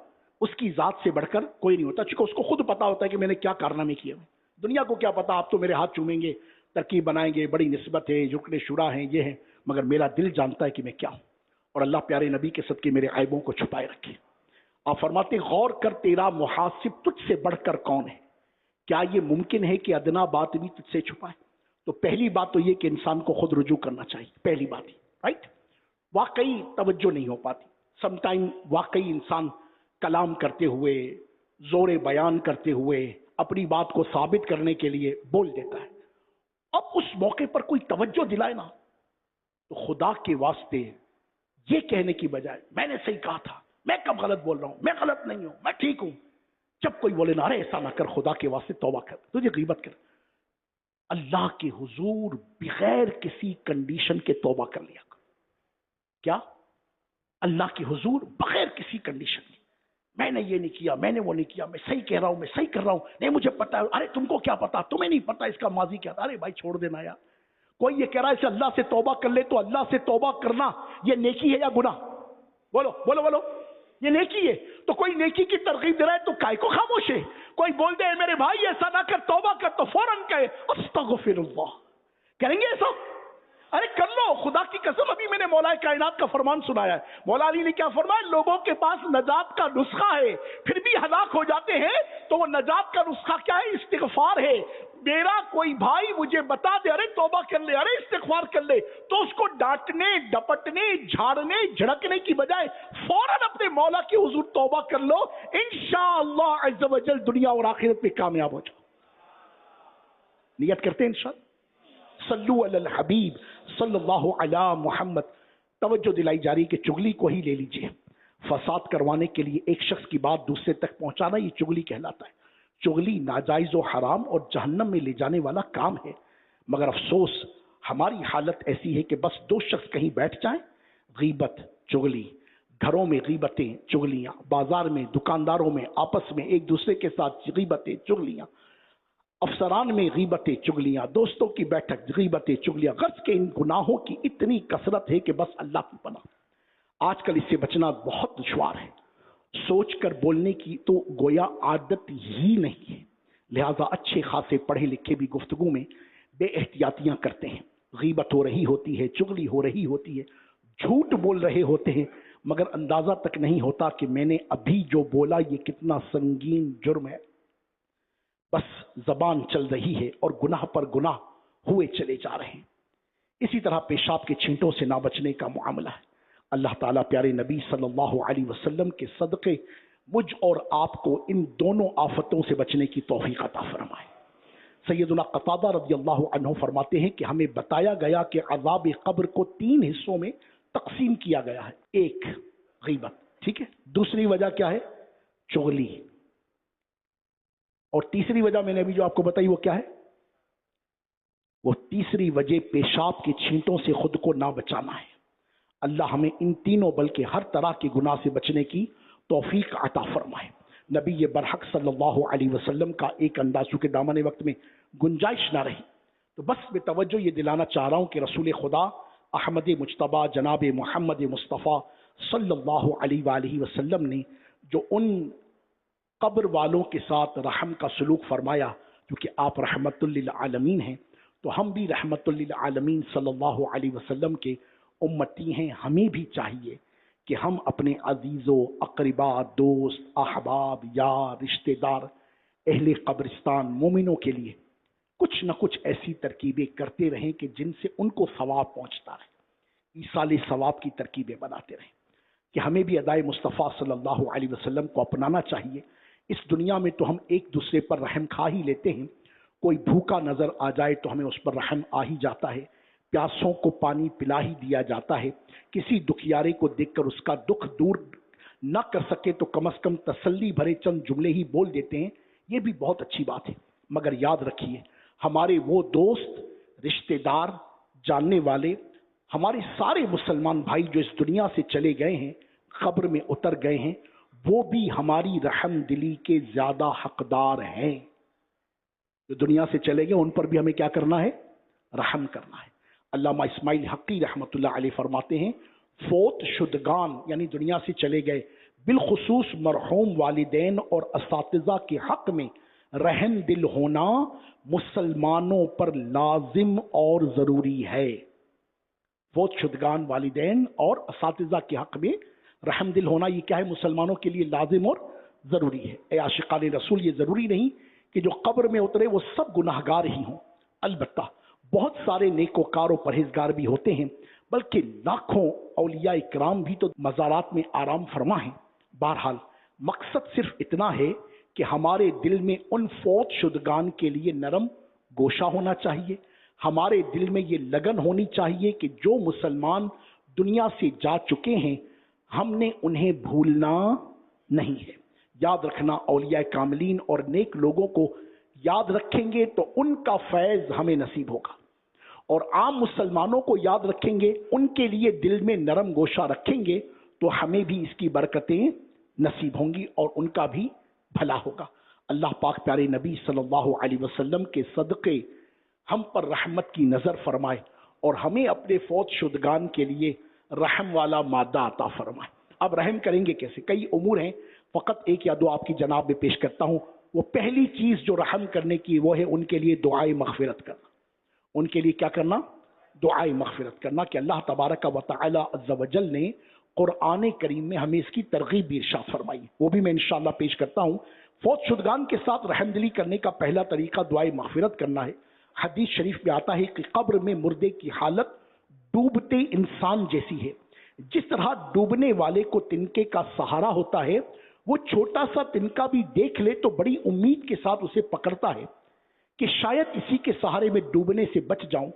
اس کی ذات سے بڑھ کر کوئی نہیں ہوتا، چونکہ اس کو خود پتا ہوتا ہے کہ میں نے کیا کارنامے کیے ہوئے، دنیا کو کیا پتا، آپ تو میرے ہاتھ چومیں گے، ترکیب بنائیں گے، بڑی نسبت ہے، رکن شورا ہیں، یہ ہیں، مگر میرا دل جانتا ہے کہ میں کیا ہوں، اور اللہ پیارے نبی کے صدقے میرے عیبوں کو چھپائے رکھے۔ آپ فرماتے غور کر تیرا محاسب تجھ سے بڑھ کر کون ہے، کیا یہ ممکن ہے کہ ادنا بات بھی تجھ سے چھپائے؟ تو پہلی بات تو یہ کہ انسان کو خود رجوع کرنا چاہیے، پہلی بات ہی رائٹ۔ واقعی توجہ نہیں ہو پاتی، سم ٹائم واقعی انسان کلام کرتے ہوئے، زور بیان کرتے ہوئے، اپنی بات کو ثابت کرنے کے لیے بول دیتا ہے، اب اس موقع پر کوئی توجہ دلائے نا تو خدا کے واسطے یہ کہنے کی بجائے میں نے صحیح کہا تھا، میں کب غلط بول رہا ہوں، میں غلط نہیں ہوں، میں ٹھیک ہوں، جب کوئی بولے نا ارے ایسا نہ کر، خدا کے واسطے توبہ کر، تجھے غیبت کر، اللہ کے حضور بغیر کسی کنڈیشن کے توبہ کر لیا، کیا اللہ کے حضور بغیر کسی کنڈیشن کے، میں نے یہ نہیں کیا، میں نے وہ نہیں کیا، میں صحیح کہہ رہا ہوں، میں صحیح کر رہا ہوں، نہیں مجھے پتا ہے، ارے تم کو کیا پتا، تمہیں نہیں پتا اس کا ماضی کیا تھا، ارے بھائی چھوڑ دینا یار، کوئی یہ کہہ رہا ہے اسے اللہ سے توبہ کر لے، تو اللہ سے توبہ کرنا یہ نیکی ہے یا گناہ؟ بولو بولو بولو، یہ نیکی ہے، تو کوئی نیکی کی ترغیب دے رہا ہے تو کائے کو خاموش ہے؟ کوئی بول دے میرے بھائی ایسا نہ کر، توبہ کر، تو فوراً کہے استغفر اللہ، کریں گے ایسا؟ ارے کر لو، خدا کی قسم، ابھی میں نے مولا کائنات کا فرمان سنایا ہے، مولا علی نے کیا فرمایا، لوگوں کے پاس نجات کا نسخہ ہے پھر بھی ہلاک ہو جاتے ہیں، تو وہ نجات کا نسخہ کیا ہے؟ استغفار ہے۔ میرا کوئی بھائی مجھے بتا دے ارے توبہ کر لے، ارے استغفار کر لے، تو اس کو ڈانٹنے، ڈپٹنے، جھاڑنے، جھڑکنے کی بجائے فوراً اپنے مولا کے حضور توبہ کر لو، انشاءاللہ عز و جل دنیا اور آخرت میں کامیاب ہو جاؤ۔ نیت کرتے ہیں انشاءاللہ؟ صلو علی الحبیب صلی اللہ علی محمد۔ توجہ دلائی جا رہی کہ چغلی کو ہی لے لیجئے، فساد کروانے کے لیے ایک شخص کی بات دوسرے تک پہنچانا یہ چغلی کہلاتا ہے۔ چغلی ناجائز و حرام اور جہنم میں لے جانے والا کام ہے، مگر افسوس ہماری حالت ایسی ہے کہ بس دو شخص کہیں بیٹھ جائیں، غیبت چغلی، گھروں میں غیبتیں چغلیاں، بازار میں، دکانداروں میں، آپس میں ایک دوسرے کے ساتھ غیبتیں چغلیاں، افسران میں غیبتیں چغلیاں، دوستوں کی بیٹھک غیبتیں چغلیاں، غرض کے ان گناہوں کی اتنی کثرت ہے کہ بس اللہ کی پناہ۔ آج کل اس سے بچنا بہت دشوار ہے. سوچ کر بولنے کی تو گویا عادت ہی نہیں ہے. لہذا اچھے خاصے پڑھے لکھے بھی گفتگو میں بے احتیاطیاں کرتے ہیں. غیبت ہو رہی ہوتی ہے، چغلی ہو رہی ہوتی ہے، جھوٹ بول رہے ہوتے ہیں، مگر اندازہ تک نہیں ہوتا کہ میں نے ابھی جو بولا یہ کتنا سنگین جرم ہے. بس زبان چل رہی ہے اور گناہ پر گناہ ہوئے چلے جا رہے ہیں. اسی طرح پیشاب کے چھینٹوں سے نہ بچنے کا معاملہ ہے. اللہ تعالیٰ پیارے نبی صلی اللہ علیہ وسلم کے صدقے مجھ اور آپ کو ان دونوں آفتوں سے بچنے کی توفیق عطا فرمائے. سیدنا قتادہ رضی اللہ عنہ فرماتے ہیں کہ ہمیں بتایا گیا کہ عذاب قبر کو 3 حصوں میں تقسیم کیا گیا ہے. ایک غیبت، ٹھیک ہے. دوسری وجہ کیا ہے؟ چغلی. اور تیسری وجہ میں نے ابھی جو آپ کو بتائی وہ کیا ہے؟ وہ تیسری وجہ پیشاب کے چھینٹوں سے خود کو نہ بچانا ہے. اللہ ہمیں ان تینوں بلکہ ہر طرح کے گناہ سے بچنے کی توفیق عطا فرمائے. نبی برحق صلی اللہ علیہ وسلم کا ایک انداز، چونکہ دامن وقت میں گنجائش نہ رہی تو بس میں توجہ یہ دلانا چاہ رہا ہوں کہ رسول خدا احمد مجتبیٰ جناب محمد مصطفیٰ صلی اللہ علیہ وآلہ وسلم نے جو ان قبر والوں کے ساتھ رحم کا سلوک فرمایا، کیونکہ آپ رحمت للعالمین ہیں تو ہم بھی رحمت للعالمین صلی اللہ علیہ وسلم کے امتی ہیں. ہمیں بھی چاہیے کہ ہم اپنے عزیزوں، اقربا، دوست، احباب، یار، رشتہ دار، اہل قبرستان، مومنوں کے لیے کچھ نہ کچھ ایسی ترکیبیں کرتے رہیں کہ جن سے ان کو ثواب پہنچتا رہے. ایصال ثواب کی ترکیبیں بناتے رہیں کہ ہمیں بھی ادائے مصطفیٰ صلی اللہ علیہ وسلم کو اپنانا چاہیے. اس دنیا میں تو ہم ایک دوسرے پر رحم کھا ہی لیتے ہیں. کوئی بھوکا نظر آ جائے تو ہمیں اس پر رحم آ ہی جاتا ہے. پیاسوں کو پانی پلا ہی دیا جاتا ہے. کسی دکھیارے کو دیکھ کر اس کا دکھ دور نہ کر سکے تو کم از کم تسلی بھرے چند جملے ہی بول دیتے ہیں. یہ بھی بہت اچھی بات ہے. مگر یاد رکھیے ہمارے وہ دوست، رشتہ دار، جاننے والے، ہمارے سارے مسلمان بھائی جو اس دنیا سے چلے گئے ہیں، قبر میں اتر گئے ہیں، وہ بھی ہماری رحم دلی کے زیادہ حقدار ہیں. جو دنیا سے چلے گئے ان پر بھی ہمیں کیا کرنا ہے؟ رحم کرنا ہے. علامہ اسماعیل حقی رحمۃ اللہ علیہ فرماتے ہیں فوت شدگان یعنی دنیا سے چلے گئے، بالخصوص مرحوم والدین اور اساتذہ کے حق میں رحم دل ہونا مسلمانوں پر لازم اور ضروری ہے. فوت شدگان والدین اور اساتذہ کے حق میں رحم دل ہونا یہ کیا ہے؟ مسلمانوں کے لیے لازم اور ضروری ہے. اے عاشقان رسول، یہ ضروری نہیں کہ جو قبر میں اترے وہ سب گناہگار ہی ہوں. البتہ بہت سارے نیکوکار و پرہیزگار بھی ہوتے ہیں، بلکہ لاکھوں اولیاء اکرام بھی تو مزارات میں آرام فرما ہیں. بہرحال مقصد صرف اتنا ہے کہ ہمارے دل میں ان فوت شدگان کے لیے نرم گوشہ ہونا چاہیے. ہمارے دل میں یہ لگن ہونی چاہیے کہ جو مسلمان دنیا سے جا چکے ہیں ہم نے انہیں بھولنا نہیں ہے. یاد رکھنا، اولیاء کاملین اور نیک لوگوں کو یاد رکھیں گے تو ان کا فیض ہمیں نصیب ہوگا، اور عام مسلمانوں کو یاد رکھیں گے، ان کے لیے دل میں نرم گوشہ رکھیں گے تو ہمیں بھی اس کی برکتیں نصیب ہوں گی اور ان کا بھی بھلا ہوگا. اللہ پاک پیارے نبی صلی اللہ علیہ وسلم کے صدقے ہم پر رحمت کی نظر فرمائے اور ہمیں اپنے فوت شدگان کے لیے رحم والا مادہ عطا فرمائے. اب رحم کریں گے کیسے؟ کئی امور ہیں، فقط ایک یا دو آپ کی جناب میں پیش کرتا ہوں. وہ پہلی چیز جو رحم کرنے کی وہ ہے ان کے لیے دعائے مغفرت کرنا. ان کے لیے کیا کرنا؟ دعائے مغفرت کرنا. کہ اللہ تبارک و تعالی عز و جل نے قرآن کریم میں ہمیں اس کی ترغیب بھی ارشاد فرمائی، وہ بھی میں انشاءاللہ پیش کرتا ہوں. فوت شدگان کے ساتھ رحم دلی کرنے کا پہلا طریقہ دعائے مغفرت کرنا ہے. حدیث شریف میں آتا ہے کہ قبر میں مردے کی حالت ڈوبتے انسان جیسی ہے. جس طرح ڈوبنے والے کو تنکے کا سہارا ہوتا ہے، وہ چھوٹا سا تنکا بھی دیکھ لے تو بڑی امید کے ساتھ اسے پکڑتا ہے کہ شاید اسی کے سہارے میں ڈوبنے سے بچ جاؤں.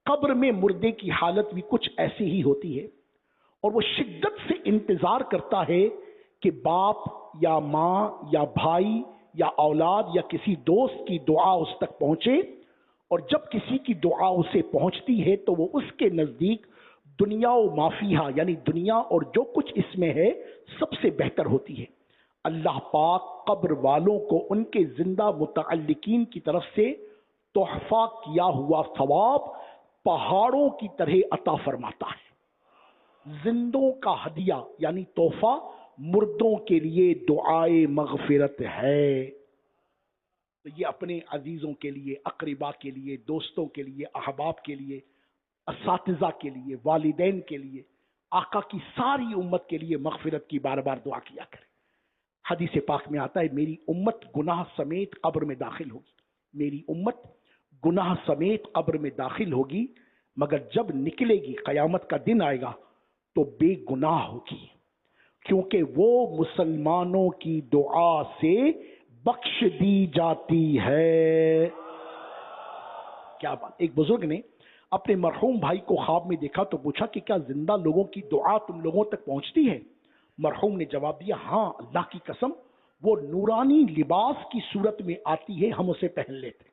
قبر میں مردے کی حالت بھی کچھ ایسی ہی ہوتی ہے، اور وہ شدت سے انتظار کرتا ہے کہ باپ یا ماں یا بھائی یا اولاد یا کسی دوست کی دعا اس تک پہنچے، اور جب کسی کی دعا اسے پہنچتی ہے تو وہ اس کے نزدیک دنیا و مافیہا یعنی دنیا اور جو کچھ اس میں ہے سب سے بہتر ہوتی ہے. اللہ پاک قبر والوں کو ان کے زندہ متعلقین کی طرف سے تحفہ کیا ہوا ثواب پہاڑوں کی طرح عطا فرماتا ہے. زندوں کا ہدیہ یعنی تحفہ مردوں کے لیے دعائے مغفرت ہے۔ تو یہ اپنے عزیزوں کے لیے، اقربا کے لیے، دوستوں کے لیے، احباب کے لیے، اساتذہ کے لیے، والدین کے لیے، آقا کی ساری امت کے لیے مغفرت کی بار بار دعا کیا کرے۔ حدیث پاک میں آتا ہے میری امت گناہ سمیت قبر میں داخل ہوگی، میری امت گناہ سمیت قبر میں داخل ہوگی، مگر جب نکلے گی قیامت کا دن آئے گا تو بے گناہ ہوگی، کیونکہ وہ مسلمانوں کی دعا سے بخش دی جاتی ہے۔ کیا بات! ایک بزرگ نے اپنے مرحوم بھائی کو خواب میں دیکھا تو پوچھا کہ کیا زندہ لوگوں کی دعا تم لوگوں تک پہنچتی ہے؟ مرحوم نے جواب دیا، ہاں اللہ کی قسم، وہ نورانی لباس کی صورت میں آتی ہے، ہم اسے پہن لیتے۔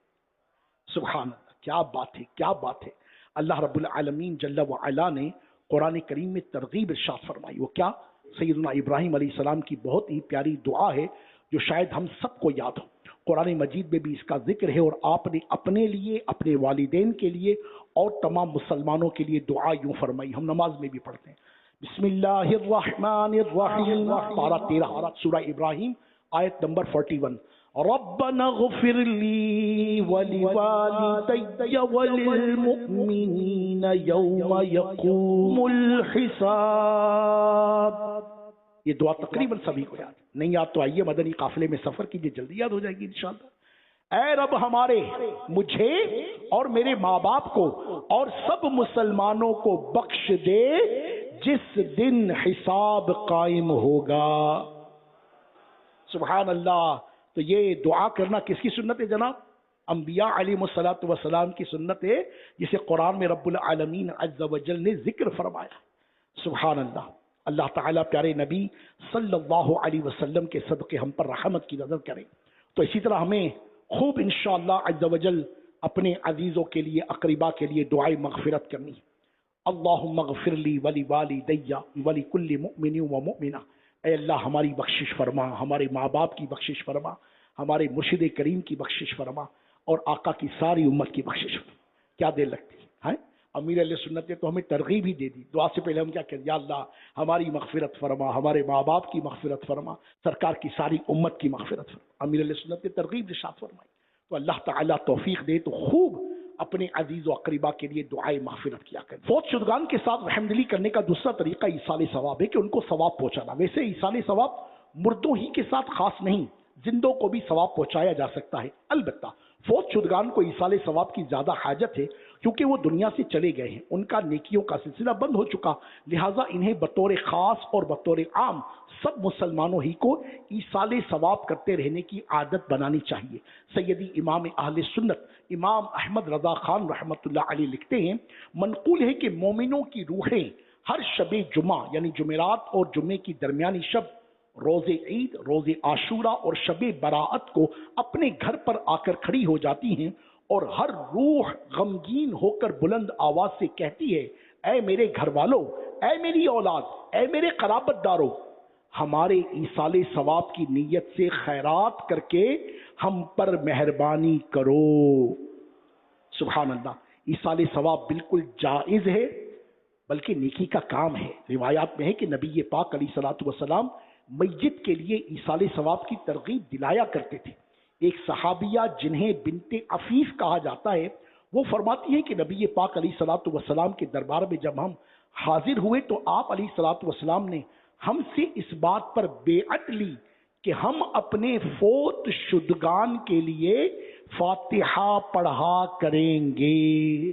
سبحان اللہ! کیا بات ہے، کیا بات ہے! اللہ رب العالمین جل وعلا نے قرآن کریم میں ترغیب ارشاد فرمائی، وہ کیا؟ سیدنا ابراہیم علیہ السلام کی بہت ہی پیاری دعا ہے جو شاید ہم سب کو یاد ہو۔ قرآن مجید میں بھی اس کا ذکر ہے، اور آپ نے اپنے لیے، اپنے والدین کے لیے اور تمام مسلمانوں کے لیے دعا یوں فرمائی، ہم نماز میں بھی پڑھتے ہیں۔ بسم اللہ الرحمن الرحیم، پارہ 13 سورہ ابراہیم آیت نمبر 41۔ ربنا اغفر لی ولوالدی وللمؤمنین یوم یقوم الحساب۔ یہ دعا تقریباً سبھی کو یاد نہیں یاد تو آئیے مدنی قافلے میں سفر کیجئے، جلدی یاد ہو جائے گی انشاءاللہ۔ اے رب ہمارے، مجھے اور میرے ماں باپ کو اور سب مسلمانوں کو بخش دے جس دن حساب قائم ہوگا۔ سبحان اللہ! تو یہ دعا کرنا کس کی سنت ہے جناب؟ انبیاء علیہ الصلوۃ والسلام کی سنت ہے، جسے قرآن میں رب العالمین عز و جل نے ذکر فرمایا۔ سبحان اللہ! اللہ تعالیٰ پیارے نبی صلی اللہ علیہ وسلم کے صدقے ہم پر رحمت کی نظر کریں۔ تو اسی طرح ہمیں خوب انشاءاللہ عز و جل اپنے عزیزوں کے لیے، اقربا کے لیے دعائے مغفرت کرنی۔ اللہم اغفر لی ولوالدی ولکل مؤمن و مؤمنہ، اے اللہ ہماری بخشش فرما، ہمارے ماں باپ کی بخشش فرما، ہمارے مرشد کریم کی بخشش فرما، اور آقا کی ساری امت کی بخشش فرما۔ کیا دیر لگتی ہے؟ امیر علیہ سنت نے تو ہمیں ترغیب ہی دے دی، دعا سے پہلے ہم کیا کہتے ہیں؟ یا اللہ ہماری مغفرت فرما، ہمارے ماں باپ کی مغفرت فرما، سرکار کی ساری امت کی مغفرت فرما۔ امیر علیہ سنت نے ترغیب ارشاد فرمائی۔ تو اللہ تعالیٰ توفیق دے تو خوب اپنے عزیز و اقربا کے لیے دعائے مغفرت کیا کریں۔ فوت شدگان کے ساتھ رحمدلی کرنے کا دوسرا طریقہ ایصال ثواب ہے کہ ان کو ثواب پہنچانا۔ ویسے ایصال ثواب مردوں ہی کے ساتھ خاص نہیں، زندوں کو بھی ثواب پہنچایا جا سکتا ہے۔ البتہ فوت شدگان کو ایصال ثواب کی زیادہ حاجت ہے، کیونکہ وہ دنیا سے چلے گئے ہیں، ان کا نیکیوں کا سلسلہ بند ہو چکا، لہٰذا انہیں بطور خاص اور بطور عام سب مسلمانوں ہی کو ایصال ثواب کرتے رہنے کی عادت بنانی چاہیے۔ سیدی امام اہل سنت امام احمد رضا خان رحمۃ اللہ علیہ لکھتے ہیں، منقول ہے کہ مومنوں کی روحیں ہر شب جمعہ یعنی جمعرات اور جمعے کی درمیانی شب، روز عید، روز عاشورہ اور شب براءت کو اپنے گھر پر آ کر کھڑی ہو جاتی ہیں، اور ہر روح غمگین ہو کر بلند آواز سے کہتی ہے، اے میرے گھر والوں، اے میری اولاد، اے میرے قرابت داروں، ہمارے ایصال ثواب کی نیت سے خیرات کر کے ہم پر مہربانی کرو۔ سبحان اللہ! ایصال ثواب بالکل جائز ہے، بلکہ نیکی کا کام ہے۔ روایات میں ہے کہ نبی پاک علیہ الصلوۃ والسلام میت کے لیے ایصال ثواب کی ترغیب دلایا کرتے تھے۔ ایک صحابیہ جنہیں بنت عفیف کہا جاتا ہے، وہ فرماتی ہے کہ نبی پاک علیہ الصلوۃ والسلام کے دربار میں جب ہم حاضر ہوئے تو آپ علیہ الصلوۃ والسلام نے ہم سے اس بات پر بیعت لی کہ ہم اپنے فوت شدگان کے لیے فاتحہ پڑھا کریں گے۔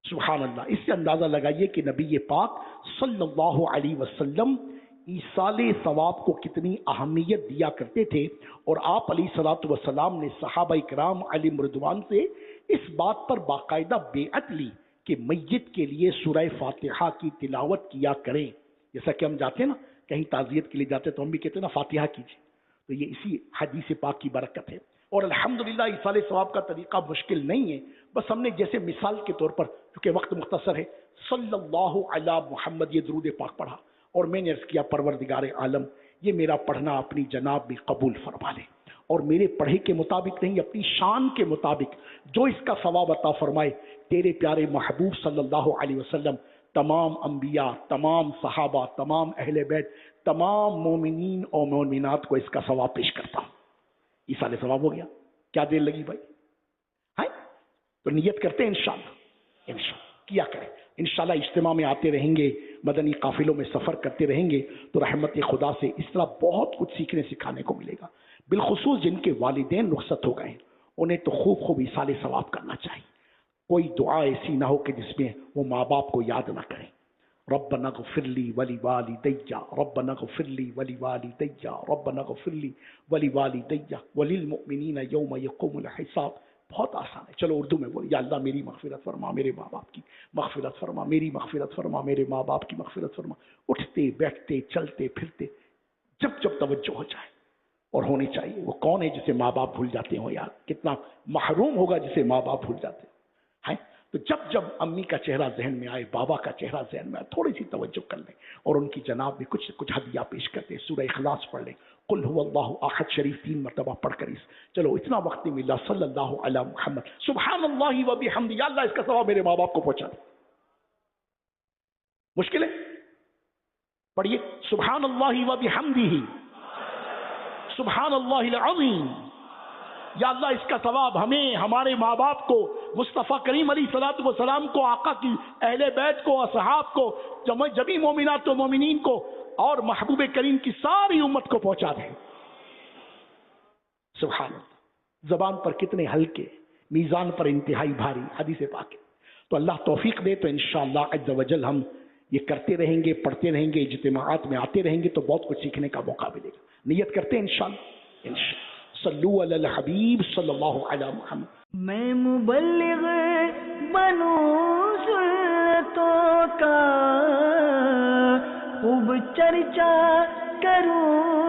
سبحان اللہ! اس سے اندازہ لگائیے کہ نبی پاک صلی اللہ علیہ وسلم ایصال ثواب کو کتنی اہمیت دیا کرتے تھے، اور آپ علیہ الصلوۃ والسلام نے صحابہ کرام علیہم رضوان سے اس بات پر باقاعدہ بیعت لی کہ میت کے لیے سورہ فاتحہ کی تلاوت کیا کریں۔ جیسا کہ ہم جاتے ہیں نا، کہیں تعزیت کے لیے جاتے ہیں تو ہم بھی کہتے ہیں نا فاتحہ کیجیے، تو یہ اسی حدیث پاک کی برکت ہے۔ اور الحمدللہ ایصال ثواب کا طریقہ مشکل نہیں ہے، بس ہم نے جیسے مثال کے طور پر، کیونکہ وقت مختصر ہے، صلی اللہ علی محمد یہ درود پاک پڑھا، اور میں نے عرض کیا پروردگار عالم یہ میرا پڑھنا اپنی جناب میں قبول فرما لے، اور میرے پڑھے کے مطابق نہیں، اپنی شان کے مطابق جو اس کا ثواب عطا فرمائے، تیرے پیارے محبوب صلی اللہ علیہ وسلم تمام انبیاء، تمام صحابہ، تمام اہل بیت، تمام مومنین اور مومنات کو اس کا ثواب پیش کرتا ہوں۔ ایصال ثواب ہو گیا، کیا دیر لگی بھائی؟ ہے تو نیت کرتے ہیں انشاءاللہ، انشاءاللہ کیا کریں، انشاءاللہ اجتماع میں آتے رہیں گے، مدنی قافلوں میں سفر کرتے رہیں گے تو رحمت خدا سے اس طرح بہت کچھ سیکھنے سکھانے کو ملے گا۔ بالخصوص جن کے والدین رخصت ہو گئے ہیں انہیں تو خوب خوب ایصال ثواب کرنا چاہیے۔ کوئی دعا ایسی نہ ہو کہ جس میں وہ ماں باپ کو یاد نہ کریں۔ ربنا اغفر لی ولوالدی، ربنا اغفر لی ولوالدی، ربنا اغفر لی ولوالدی وللمؤمنین یوم یقوم الحساب۔ بہت آسان ہے، چلو اردو میں بولو، یا اللہ میری مغفرت فرما، میرے ماں باپ کی مغفرت فرما، میری مغفرت فرما، میرے ماں باپ کی مغفرت فرما۔ اٹھتے بیٹھتے چلتے پھرتے جب جب توجہ ہو جائے، اور ہونی چاہیے۔ وہ کون ہے جسے ماں باپ بھول جاتے ہوں یار؟ کتنا محروم ہوگا جسے ماں باپ بھول جاتے ہیں۔ تو جب جب امی کا چہرہ ذہن میں آئے، بابا کا چہرہ ذہن میں آئے، تھوڑی سی توجہ کر لیں اور ان کی جناب میں کچھ ہدیہ پیش کرتے ہیں۔ سورہ اخلاص پڑھ لیں، قل هو اللہ احد شریف 3 مرتبہ پڑھ کر چلو اتنا وقت نہیں ملا، صلی اللہ علی محمد سبحان اللہ و بحمدہ، یا اللہ اس کا ثواب میرے ماں باپ کو پہنچا دے۔ مشکل ہے؟ پڑھیے سبحان اللہ و بحمدہ سبحان اللہ العظیم، یا اللہ اس کا ثواب ہمیں، ہمارے ماں باپ کو، مصطفیٰ کریم علیہ الصلوۃ والسلام کو، آقا کی اہل بیت کو، اصحاب کو، جمی مومنات و مومنین کو، اور محبوب کریم کی ساری امت کو پہنچا دیں۔ سبحان اللہ، زبان پر کتنے ہلکے، میزان پر انتہائی بھاری حدیث پاک ہے۔ تو اللہ توفیق دے تو انشاءاللہ عز وجل ہم یہ کرتے رہیں گے، پڑھتے رہیں گے، اجتماعات میں آتے رہیں گے تو بہت کچھ سیکھنے کا موقع ملے گا۔ نیت کرتے ہیں انشاءاللہ، انشاءاللہ۔ صلو علی الحبیب صلی اللہ علی محمد۔ میں مبلغ بنوں سنتوں کا، خوب چرچا کروں